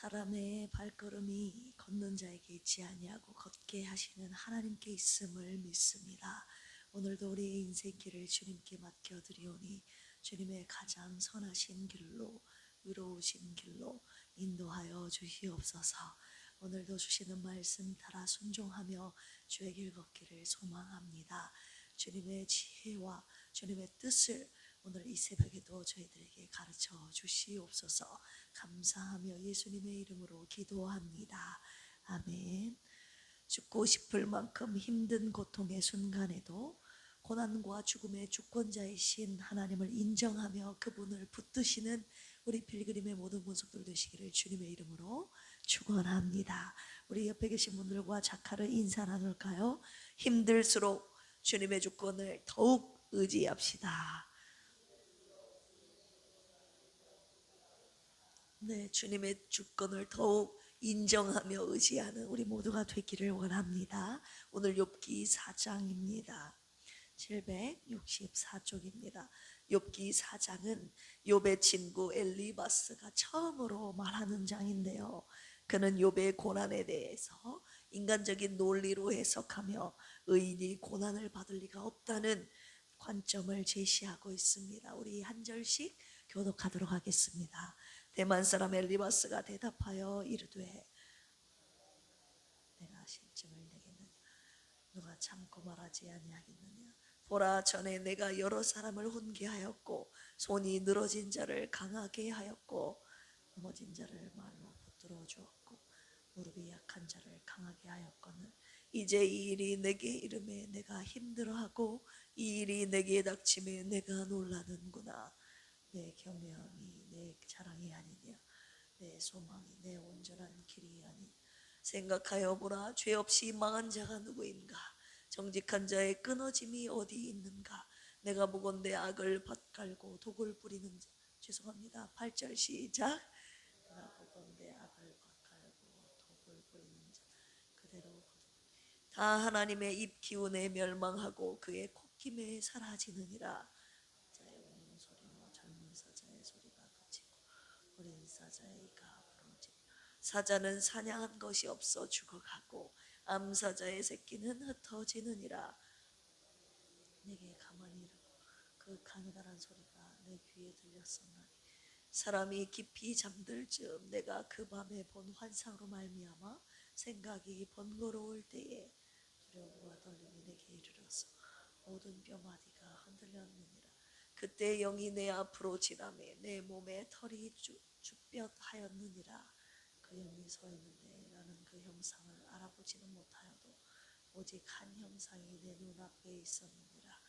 사람의 발걸음이 걷는 자에게 있지 아니하고 걷게 하시는 하나님께 있음을 믿습니다. 오늘도 우리의 인생길을 주님께 맡겨드리오니 주님의 가장 선하신 길로, 의로우신 길로 인도하여 주시옵소서. 오늘도 주시는 말씀 따라 순종하며 주의 길 걷기를 소망합니다. 주님의 지혜와 주님의 뜻을 오늘 이 새벽에도 저희들에게 가르쳐 주시옵소서. 감사하며 예수님의 이름으로 기도합니다. 아멘. 죽고 싶을 만큼 힘든 고통의 순간에도 고난과 죽음의 주권자이신 하나님을 인정하며 그분을 붙드시는 우리 필그림의 모든 권속들 되시기를 주님의 이름으로 축원합니다. 우리 옆에 계신 분들과 자카를 인사 나눌까요? 힘들수록 주님의 주권을 더욱 의지합시다. 네, 주님의 주권을 더욱 인정하며 의지하는 우리 모두가 되기를 원합니다. 오늘 욥기 4장입니다. 764쪽입니다. 욥기 4장은 욥의 친구 엘리바스가 처음으로 말하는 장인데요. 그는 욥의 고난에 대해서 인간적인 논리로 해석하며 의인이 고난을 받을 리가 없다는 관점을 제시하고 있습니다. 우리 한 절씩 교독하도록 하겠습니다. 대만 사람 엘리바스가 대답하여 이르되 내가 실증을 내겠느냐, 누가 참고 말하지 아니하겠느냐. 보라, 전에 내가 여러 사람을 훈계하였고 손이 늘어진 자를 강하게 하였고 넘어진 자를 말로 붙들어 주었고 무릎이 약한 자를 강하게 하였거늘 이제 이 일이 내게 이름에 내가 힘들어하고 이 일이 내게 닥침에 내가 놀라는구나. 내 경명이 내 자랑이 아니냐, 내 소망이 내 온전한 길이 아니냐. 생각하여 보라, 죄 없이 망한 자가 누구인가, 정직한 자의 끊어짐이 어디 있는가. 내가 보건대 악을 밭갈고 독을 뿌리는 자, 죄송합니다, 8절 시작. 내가 보건대 악을 밭갈고 독을 뿌리는 자 그대로 다 하나님의 입 기운에 멸망하고 그의 콧김에 사라지느니라. 어린 사자의 이가 부러지며 사자는 사냥한 것이 없어 죽어가고 암사자의 새끼는 흩어지느니라. 내게 가만히 이르고 그 가느다란 소리가 내 귀에 들렸었나니 사람이 깊이 잠들 즈음 내가 그 밤에 본 환상으로 말미암아 생각이 번거로울 때에 두려움과 떨림이 내게 이르러서 모든 뼈마디가 흔들렸느니라. 그때 영이 내 앞으로 지나매 내 몸에 털이 주뼛하였느니라. 그 영이 서 있는데 나는 그 형상을 알아보지는 못하여도 오직 한 형상이 내 눈앞에 있었느니라.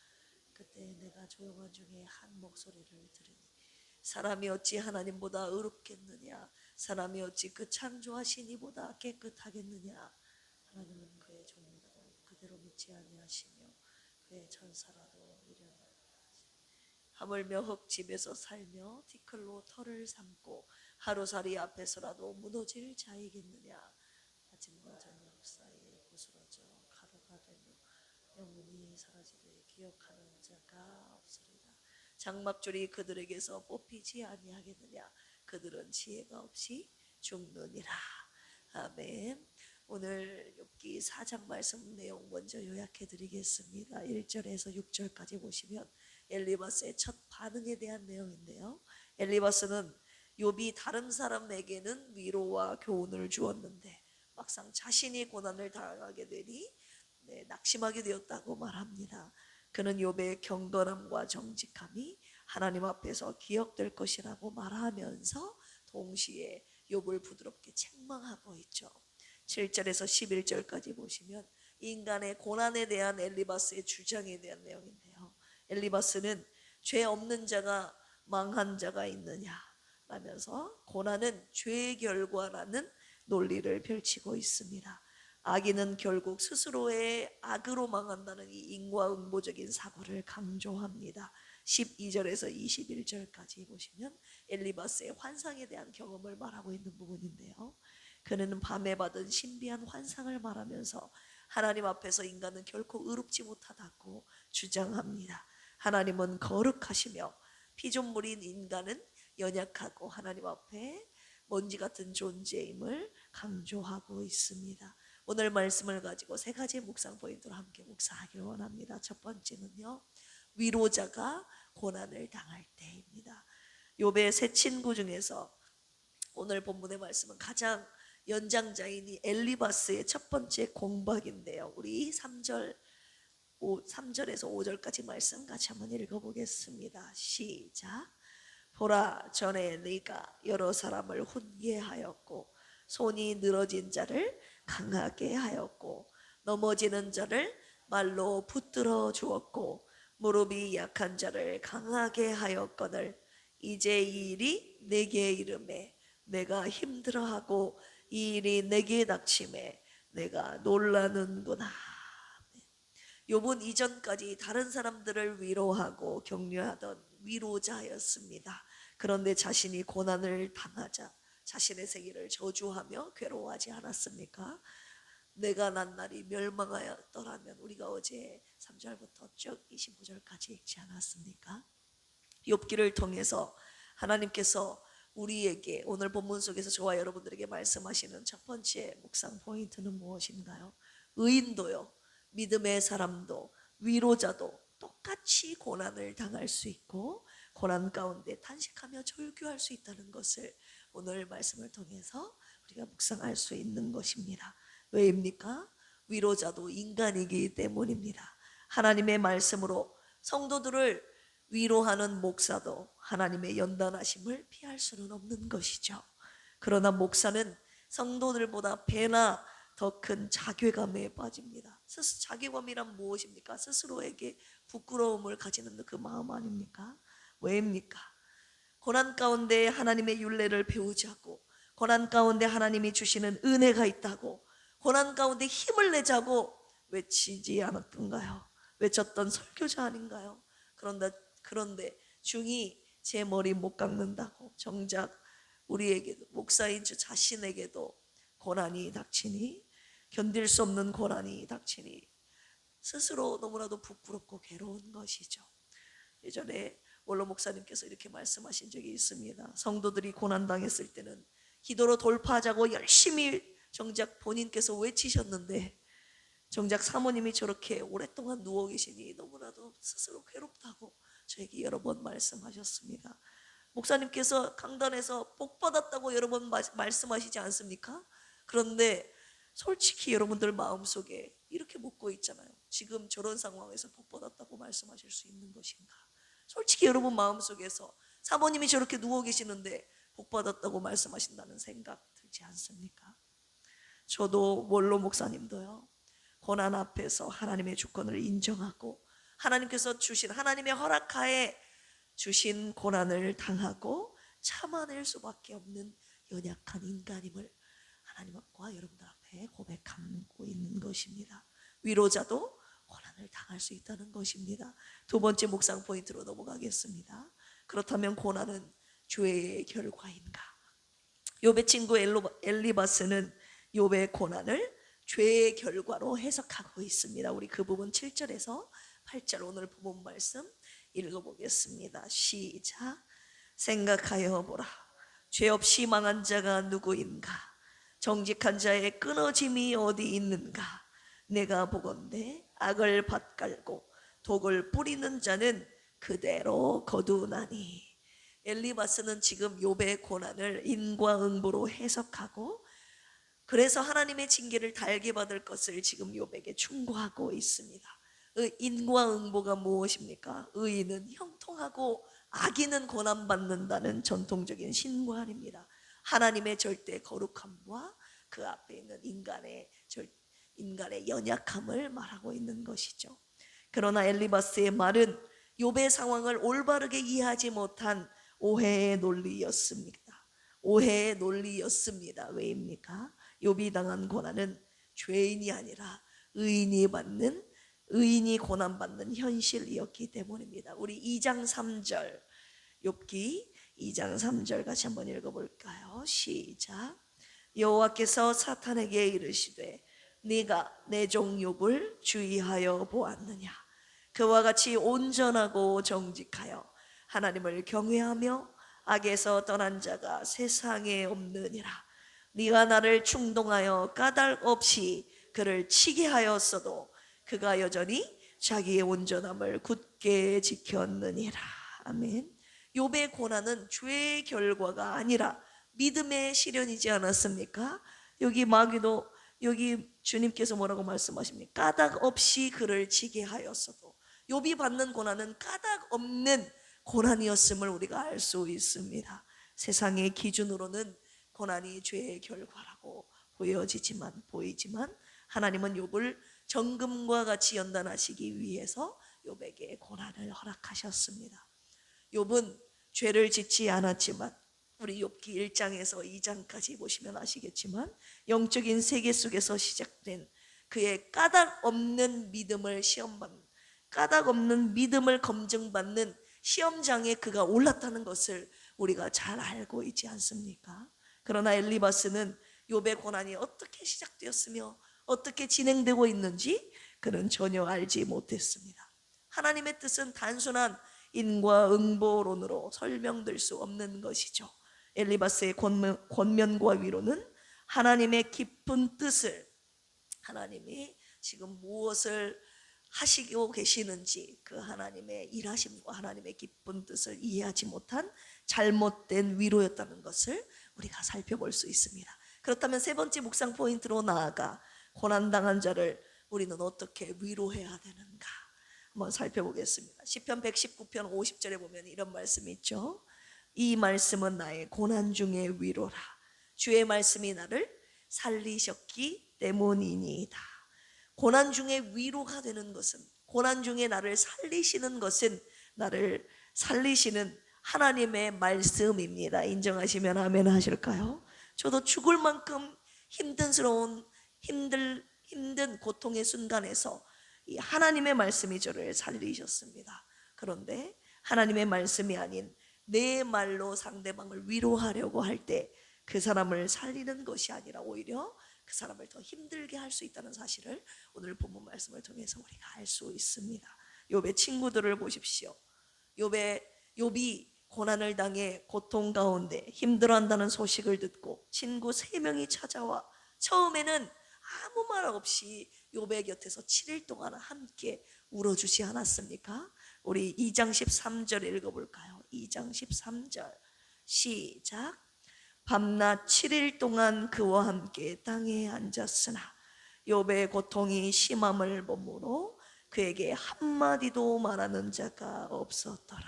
그때 내가 조용한 중에 한 목소리를 들으니 사람이 어찌 하나님보다 의롭겠느냐, 사람이 어찌 그 창조하신 이보다 깨끗하겠느냐. 하나님은 그의 종이라도 그대로 믿지 아니하시며 그의 천사라도 미련하다 하물며 흙집에서 살며 티끌로 털을 삼고 하루살이 앞에서라도 무너질 자이겠느냐. 아침과 저녁 사이에 부스러져 가루가 되며 영원히 사라지되 기억하는 자가 없으리라. 장막줄이 그들에게서 뽑히지 아니하겠느냐. 그들은 지혜가 없이 죽느니라. 아멘. 오늘 욥기 4장 말씀 내용 먼저 요약해 드리겠습니다. 1절에서 6절까지 보시면 엘리바스의 첫 반응에 대한 내용인데요. 엘리바스는 욥이 다른 사람에게는 위로와 교훈을 주었는데 막상 자신이 고난을 당하게 되니 낙심하게 되었다고 말합니다. 그는 욥의 경건함과 정직함이 하나님 앞에서 기억될 것이라고 말하면서 동시에 욥을 부드럽게 책망하고 있죠. 7절에서 11절까지 보시면 인간의 고난에 대한 엘리바스의 주장에 대한 내용인데요. 엘리바스는 죄 없는 자가 망한 자가 있느냐 라면서 고난은 죄의 결과라는 논리를 펼치고 있습니다. 악인은 결국 스스로의 악으로 망한다는 이 인과응보적인 사고를 강조합니다. 12절에서 21절까지 보시면 엘리바스의 환상에 대한 경험을 말하고 있는 부분인데요. 그는 밤에 받은 신비한 환상을 말하면서 하나님 앞에서 인간은 결코 의롭지 못하다고 주장합니다. 하나님은 거룩하시며 피조물인 인간은 연약하고 하나님 앞에 먼지 같은 존재임을 강조하고 있습니다. 오늘 말씀을 가지고 세 가지 묵상 포인트로 함께 묵상하기를 원합니다. 첫 번째는요, 위로자가 고난을 당할 때입니다. 욥의 세 친구 중에서 오늘 본문의 말씀은 가장 연장자인 이 엘리바스의 첫 번째 공박인데요. 우리 3절에서 5절까지 말씀 같이 한번 읽어보겠습니다. 시작. 보라, 전에 네가 여러 사람을 훈계하였고 손이 늘어진 자를 강하게 하였고 넘어지는 자를 말로 붙들어 주었고 무릎이 약한 자를 강하게 하였거늘 이제 이 일이 내게 이름에 내가 힘들어하고 이 일이 내게 닥침에 내가 놀라는구나. 욥은 이전까지 다른 사람들을 위로하고 격려하던 위로자였습니다. 그런데 자신이 고난을 당하자 자신의 생일을 저주하며 괴로워하지 않았습니까? 내가 난 날이 멸망하였더라면, 우리가 어제 3절부터 쭉 25절까지 읽지 않았습니까? 욥기를 통해서 하나님께서 우리에게 오늘 본문 속에서 저와 여러분들에게 말씀하시는 첫 번째 묵상 포인트는 무엇인가요? 의인도요, 믿음의 사람도, 위로자도 똑같이 고난을 당할 수 있고 고난 가운데 탄식하며 절규할 수 있다는 것을 오늘 말씀을 통해서 우리가 묵상할 수 있는 것입니다. 왜입니까? 위로자도 인간이기 때문입니다. 하나님의 말씀으로 성도들을 위로하는 목사도 하나님의 연단하심을 피할 수는 없는 것이죠. 그러나 목사는 성도들보다 배나 더 큰 자괴감에 빠집니다. 자괴감이란 무엇입니까? 스스로에게 부끄러움을 가지는 그 마음 아닙니까? 왜입니까? 고난 가운데 하나님의 율례를 배우자고, 고난 가운데 하나님이 주시는 은혜가 있다고, 고난 가운데 힘을 내자고 외치지 않았던가요? 외쳤던 설교자 아닌가요? 그런데 중이 제 머리 못 깎는다고 정작 우리에게도, 목사인 저 자신에게도 고난이 닥치니, 견딜 수 없는 고난이 닥치니 스스로 너무나도 부끄럽고 괴로운 것이죠. 예전에 원로 목사님께서 이렇게 말씀하신 적이 있습니다. 성도들이 고난당했을 때는 기도로 돌파하자고 열심히 정작 본인께서 외치셨는데 정작 사모님이 저렇게 오랫동안 누워 계시니 너무나도 스스로 괴롭다고 저에게 여러 번 말씀하셨습니다. 목사님께서 강단에서 복 받았다고 여러 번 말씀하시지 않습니까? 그런데 솔직히 여러분들 마음속에 이렇게 묻고 있잖아요. 지금 저런 상황에서 복 받았다고 말씀하실 수 있는 것인가? 솔직히 여러분 마음속에서 사모님이 저렇게 누워 계시는데 복 받았다고 말씀하신다는 생각 들지 않습니까? 저도 원로 목사님도요, 고난 앞에서 하나님의 주권을 인정하고 하나님께서 주신, 하나님의 허락하에 주신 고난을 당하고 참아낼 수밖에 없는 연약한 인간임을 하나님과 여러분들 앞에 고백하고 있는 것입니다. 위로자도 고난을 당할 수 있다는 것입니다. 두 번째 묵상 포인트로 넘어가겠습니다. 그렇다면 고난은 죄의 결과인가? 욥의 친구 엘리바스는 욥의 고난을 죄의 결과로 해석하고 있습니다. 우리 그 부분 7절에서 8절 오늘 본문 말씀 읽어보겠습니다. 시작. 생각하여 보라, 죄 없이 망한 자가 누구인가? 정직한 자의 끊어짐이 어디 있는가? 내가 보건대 악을 밭갈고 독을 뿌리는 자는 그대로 거두나니. 엘리바스는 지금 욥의 고난을 인과응보로 해석하고, 그래서 하나님의 징계를 달게 받을 것을 지금 욥에게 충고하고 있습니다. 인과응보가 무엇입니까? 의인은 형통하고 악인은 고난받는다는 전통적인 신관입니다. 하나님의 절대 거룩함과 그 앞에 있는 인간의 연약함을 말하고 있는 것이죠. 그러나 엘리바스의 말은 욥의 상황을 올바르게 이해하지 못한 오해의 논리였습니다. 오해의 논리였습니다. 왜입니까? 욥이 당한 고난은 죄인이 아니라 의인이 고난받는 현실이었기 때문입니다. 우리 2장 3절, 욥기 2장 3절 같이 한번 읽어볼까요? 시작. 여호와께서 사탄에게 이르시되 네가 내 종 욥을 주의하여 보았느냐? 그와 같이 온전하고 정직하여 하나님을 경외하며 악에서 떠난 자가 세상에 없느니라. 네가 나를 충동하여 까닭 없이 그를 치게 하였어도 그가 여전히 자기의 온전함을 굳게 지켰느니라. 아멘. 욥의 고난은 죄의 결과가 아니라 믿음의 실현이지 않았습니까? 여기 마귀도, 여기 주님께서 뭐라고 말씀하십니까? 까닭 없이 그를 치게 하였어도. 욥이 받는 고난은 까닭 없는 고난이었음을 우리가 알 수 있습니다. 세상의 기준으로는 고난이 죄의 결과라고 보이지만 하나님은 욥을 정금과 같이 연단하시기 위해서 욥에게 고난을 허락하셨습니다. 욥은 죄를 짓지 않았지만 우리 욥기 1장에서 2장까지 보시면 아시겠지만 영적인 세계 속에서 시작된 그의 까닭 없는 믿음을 시험받는, 까닭 없는 믿음을 검증받는 시험장에 그가 올랐다는 것을 우리가 잘 알고 있지 않습니까? 그러나 엘리바스는 욥의 고난이 어떻게 시작되었으며 어떻게 진행되고 있는지 그는 전혀 알지 못했습니다. 하나님의 뜻은 단순한 인과응보론으로 설명될 수 없는 것이죠. 엘리바스의 권면과 위로는 하나님의 깊은 뜻을, 하나님이 지금 무엇을 하시고 계시는지 그 하나님의 일하심과 하나님의 깊은 뜻을 이해하지 못한 잘못된 위로였다는 것을 우리가 살펴볼 수 있습니다. 그렇다면 세 번째 묵상 포인트로 나아가 고난당한 자를 우리는 어떻게 위로해야 되는가 한번 살펴보겠습니다. 시편 119편 50절에 보면 이런 말씀이 있죠. 이 말씀은 나의 고난 중의 위로라. 주의 말씀이 나를 살리셨기 때문이니이다. 고난 중에 위로가 되는 것은, 고난 중에 나를 살리시는 것은 나를 살리시는 하나님의 말씀입니다. 인정하시면 아멘 하실까요? 저도 죽을 만큼 힘든 고통의 순간에서 이 하나님의 말씀이 저를 살리셨습니다. 그런데 하나님의 말씀이 아닌 내 말로 상대방을 위로하려고 할 때 그 사람을 살리는 것이 아니라 오히려 그 사람을 더 힘들게 할 수 있다는 사실을 오늘 본문 말씀을 통해서 우리가 알 수 있습니다. 욥의 친구들을 보십시오. 욥이 고난을 당해 고통 가운데 힘들어한다는 소식을 듣고 친구 3명이 찾아와 처음에는 아무 말 없이 욥의 곁에서 7일 동안 함께 울어주지 않았습니까? 우리 2장 13절 읽어볼까요? 2장 13절 시작. 밤낮 7일 동안 그와 함께 땅에 앉았으나 욥의 고통이 심함을 보므로 그에게 한마디도 말하는 자가 없었더라.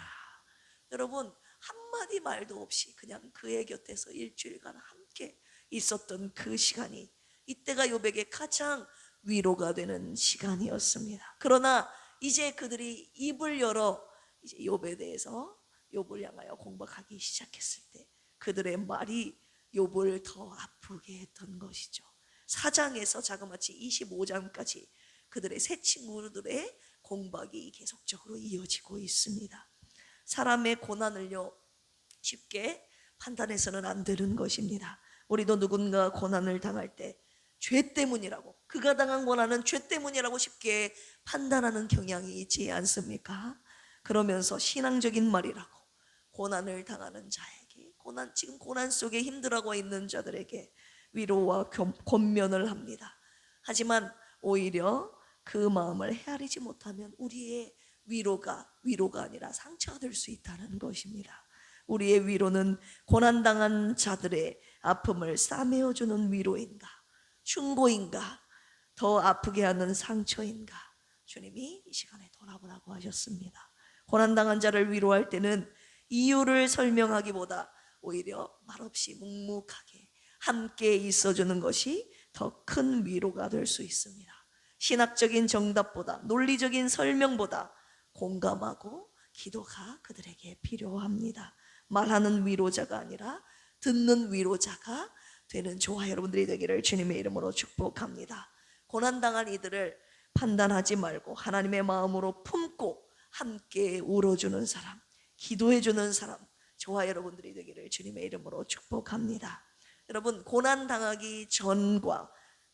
여러분, 한마디 말도 없이 그냥 그의 곁에서 일주일간 함께 있었던 그 시간이 이때가 욥에게 가장 위로가 되는 시간이었습니다. 그러나 이제 그들이 입을 열어 이제 욥에 대해서 욥을 향하여 공박하기 시작했을 때 그들의 말이 욥을 더 아프게 했던 것이죠. 4장에서 자그마치 25장까지 그들의 세 친구들의 공박이 계속적으로 이어지고 있습니다. 사람의 고난을요 쉽게 판단해서는 안 되는 것입니다. 우리도 누군가 고난을 당할 때 죄 때문이라고, 그가 당한 고난은 죄 때문이라고 쉽게 판단하는 경향이 있지 않습니까? 그러면서 신앙적인 말이라고 고난을 당하는 자에게, 지금 고난 속에 힘들어하고 있는 자들에게 위로와 권면을 합니다. 하지만 오히려 그 마음을 헤아리지 못하면 우리의 위로가 아니라 상처가 될 수 있다는 것입니다. 우리의 위로는 고난당한 자들의 아픔을 싸매어주는 위로인가, 충고인가, 더 아프게 하는 상처인가, 주님이 이 시간에 돌아보라고 하셨습니다. 고난당한 자를 위로할 때는 이유를 설명하기보다 오히려 말없이 묵묵하게 함께 있어주는 것이 더 큰 위로가 될 수 있습니다. 신학적인 정답보다, 논리적인 설명보다 공감하고 기도가 그들에게 필요합니다. 말하는 위로자가 아니라 듣는 위로자가 되는 저와 여러분들이 되기를 주님의 이름으로 축복합니다. 고난당한 이들을 판단하지 말고 하나님의 마음으로 품고 함께 울어주는 사람, 기도해주는 사람, 저와 여러분들이 되기를 주님의 이름으로 축복합니다. 여러분, 고난당하기 전과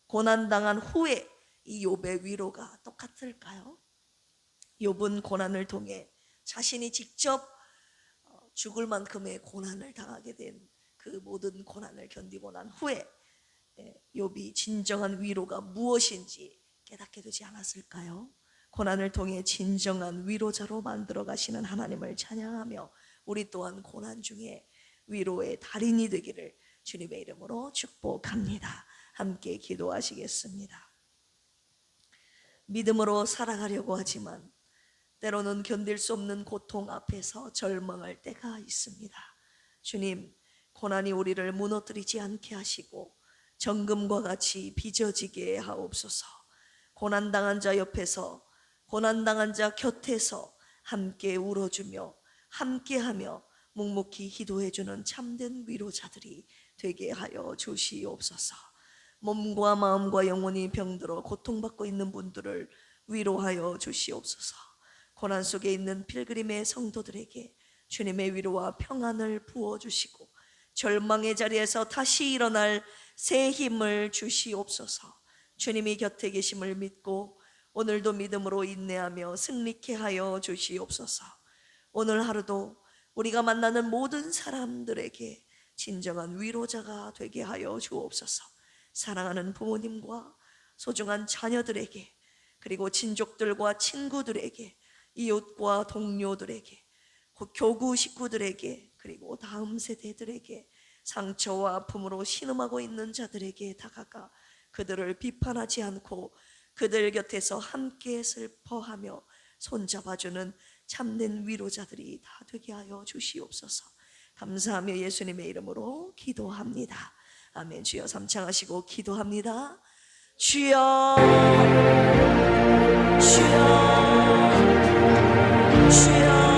고난당한 후에 이 욥의 위로가 똑같을까요? 욥은 고난을 통해 자신이 직접 죽을 만큼의 고난을 당하게 된 그 모든 고난을 견디고 난 후에 욥이 진정한 위로가 무엇인지 깨닫게 되지 않았을까요? 고난을 통해 진정한 위로자로 만들어 가시는 하나님을 찬양하며 우리 또한 고난 중에 위로의 달인이 되기를 주님의 이름으로 축복합니다. 함께 기도하시겠습니다. 믿음으로 살아가려고 하지만 때로는 견딜 수 없는 고통 앞에서 절망할 때가 있습니다. 주님, 고난이 우리를 무너뜨리지 않게 하시고 정금과 같이 빚어지게 하옵소서. 고난당한 자 옆에서, 고난당한 자 곁에서 함께 울어주며 함께하며 묵묵히 기도해주는 참된 위로자들이 되게 하여 주시옵소서. 몸과 마음과 영혼이 병들어 고통받고 있는 분들을 위로하여 주시옵소서. 고난 속에 있는 필그림의 성도들에게 주님의 위로와 평안을 부어주시고 절망의 자리에서 다시 일어날 새 힘을 주시옵소서. 주님이 곁에 계심을 믿고 오늘도 믿음으로 인내하며 승리케 하여 주시옵소서. 오늘 하루도 우리가 만나는 모든 사람들에게 진정한 위로자가 되게 하여 주옵소서. 사랑하는 부모님과 소중한 자녀들에게, 그리고 친족들과 친구들에게, 이웃과 동료들에게, 교구 식구들에게, 그리고 다음 세대들에게 상처와 아픔으로 신음하고 있는 자들에게 다가가 그들을 비판하지 않고 그들 곁에서 함께 슬퍼하며 손잡아주는 참된 위로자들이 다 되게 하여 주시옵소서. 감사하며 예수님의 이름으로 기도합니다. 아멘. 주여 삼창하시고 기도합니다. 주여, 주여, 주여.